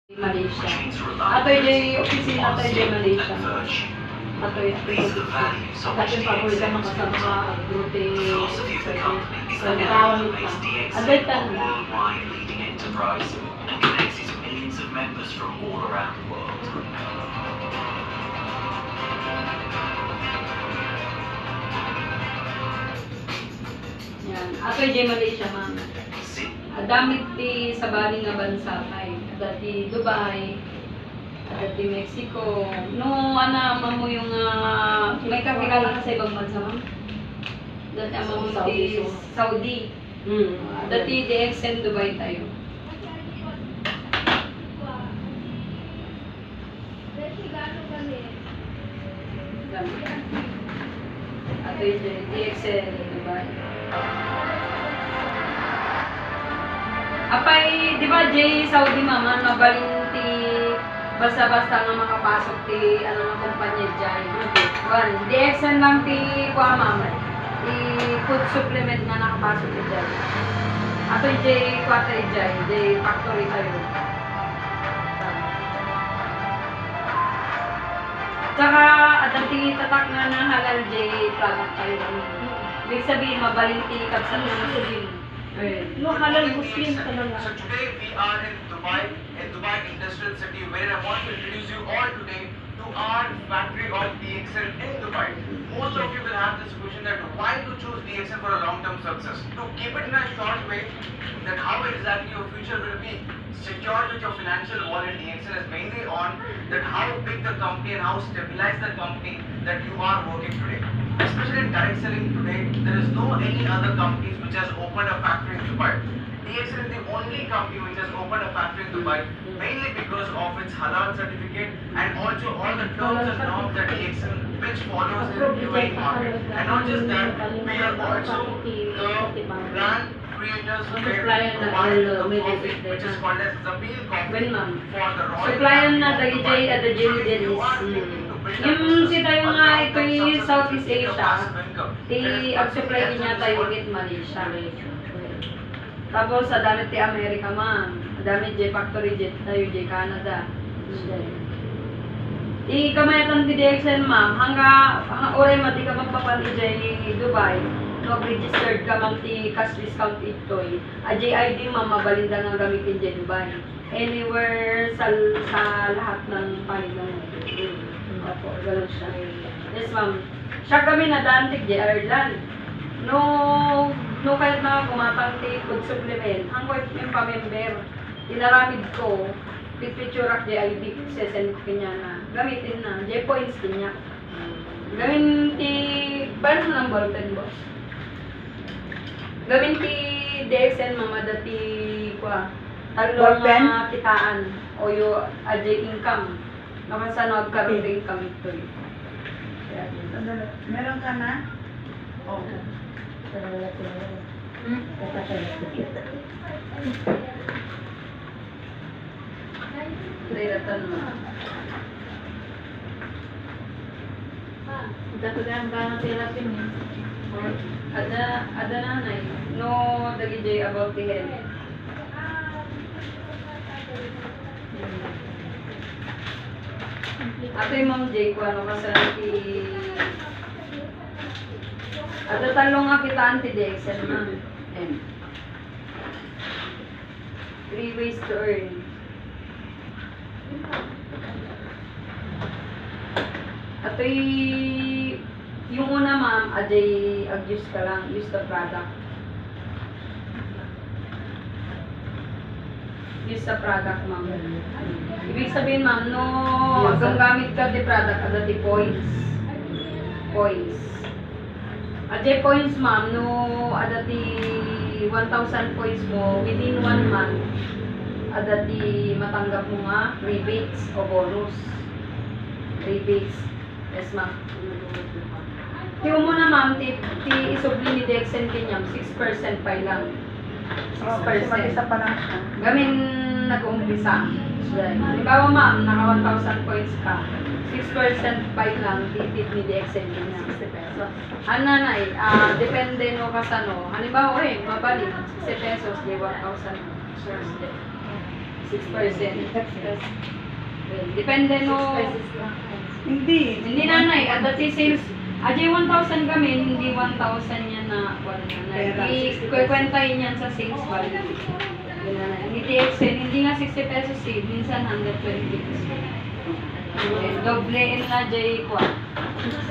Malaysia. Atoy jay opisina tayo jay Malaysia. Atoy kasi paborito ka makasama ka agrupe sa tawag ka. Atoy tan. Yan. Atoy jay Malaysia, ma'am. Adamit ti sa bali nga bansa kay dati Dubai, dati Mexico. No ana mo yung may kakilala ka sa ibang bansa, ma'am? Dati mo ti Saudi. Dati DXN Dubai tayo. Ato yung DXN Dubai. Apay, di ba, Jay, Saudi mama, mabaling ti basta-basta nga makapasok ti ano nga kumpanya dyan. DXN lang ti kuha mama. Ti food supplement nga nakapasok ti dyan. Ato yung Jay, kuha tayo dyan. Jay factory tayo. Tsaka, atang ti tatak nga na halal Jay product tayo. Ibig sabihin, mabaling ti kapsat na nasabihin. No halal Muslim talaga. So today we are in Dubai Industrial City, where I want to introduce you all today to our factory of DXN in Dubai. Most of you will have this question that why to choose DXN for a long-term success. To keep it in a short way, that how exactly your future will be secured with your financial wallet. DXN is mainly on that how big the company and how stabilized the company that you are working today. Especially in direct selling today, there is no any other companies which has opened a factory in Dubai. DXN is the only company which has opened a factory in Dubai, mainly because of its halal certificate and also all the terms and norms that DXN which follows in the UAE market. And not just that, we are also the brand creators where provide the coffee which is called as Zabil Coffee for the royal supplyan na dagi Jay at the Jelly Dennis. Yung si tayo nga ito yung Southeast Asia, ag-supply din niya tayo with Malaysia. Tapos sa damit ti Amerika man, damit J factory jet tayo J Canada. Kamayatan ti DXN ma'am, hanga oray mati ka magpapali J Dubai, mag-registered ka mang ti cash discount itoy. JID ma'am, mabalinda nga gamitin J Dubai. Anywhere sa lahat ng panilang. Opo, gano'n siya. Yes, ma'am. Siya kami nadantig di Ireland. No kahit na gumapang ti food supplement, hanggang yung pa-member, tinaramid ko, picture-ak di ID, sesend ko niya na, gamitin na, di points din niya. Gawin ti, paano ng ballpen, boss? Gawin ti DXN, mama, dati, talong mga kitaan, o yung adjay income. Nakasanod ka rin income ito. Meron ka na? Oo. Diratan mo. Datugan ba ng therapy niya? Ada nanay. No, dagi jay about the health. Ato yung Ma'am Jay ko, ano ka sa ato talong nga kita anti-DXN, ma'am. And 3 ways to earn. Ato yung una, ma'am, ajay ag-use ka lang, use the product. Use the product, ma'am. Ibig sabihin, ma'am, no, hanggang gamit ka di product, ada di points. Points. Ada points, ma'am, no, ada di 1,000 points mo, within 1 month, ada di matanggap mo nga, rebates o bonus. Rebates. Yes, ma'am. Tiyo mo na, ma'am, isubli ni DXN Kenyam, 6% pa lang. 6%. Mag-isa pa lang siya. Gamin nag-umpisa. Halimbawa ma'am, naka 1,000 points ka. 6% pa lang, titip ni DXN niya. 60 pesos. Nanay, depende no kasano. Halimbawa, mabalik, 60 pesos, di 1,000 Thursday. Depende no. Hindi. Hindi nanay, at dati sales, ajay 1,000 kami, hindi 1,000 yan na, Pera. ikwentahin yan sa sales value. Yun na, hindi TXN, hindi nga 60 pesos eh, minsan 120 pesos. Doble in na jay kwa.